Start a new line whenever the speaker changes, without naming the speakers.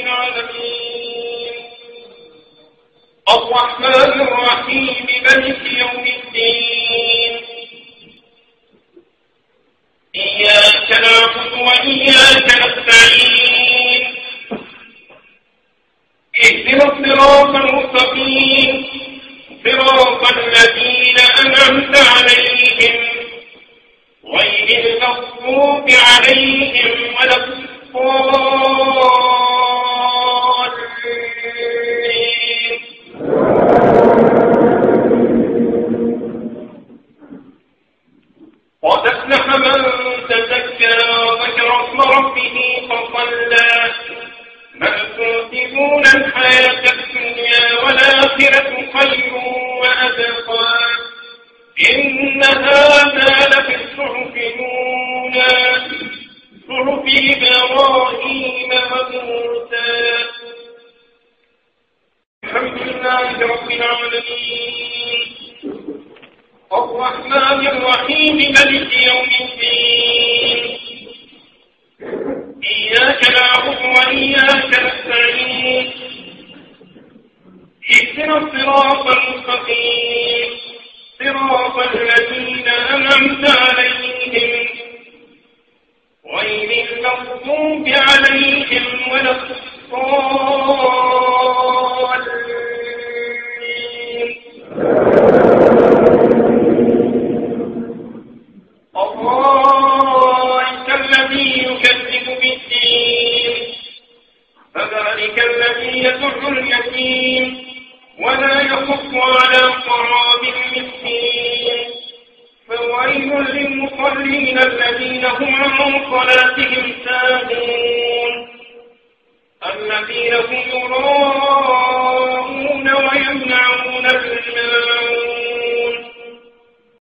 العالمين الرحمن الرحيم مالك يوم الدين إياك نعبد وإياك نستعين اهدنا الصراط المستقيم صراط الذين أنعمت عليهم غير المغضوب عليهم ولا الضالين قد أفلح من تزكى وذكر اسم ربه فصلى بل تؤثرون الحياة الدنيا والآخرة خير وأبقى إن هذا لفي الصحف الأولى صحف إبراهيم وموسى الحمد لله رب العالمين الرحمن الرحيم مالك يوم الدين إياك نعبد وإياك نستعين اهدنا الصراط المستقيم صراط الذين أنعمت عليهم غير المغضوب عليهم ولا الضالين أرأيت الذي يكذب بالدين فذلك الذي يدع اليتيم ولا يحض على طعام المسكين فويل للمصلين الذين هم عن صلاتهم ساهون الذين هم يراءون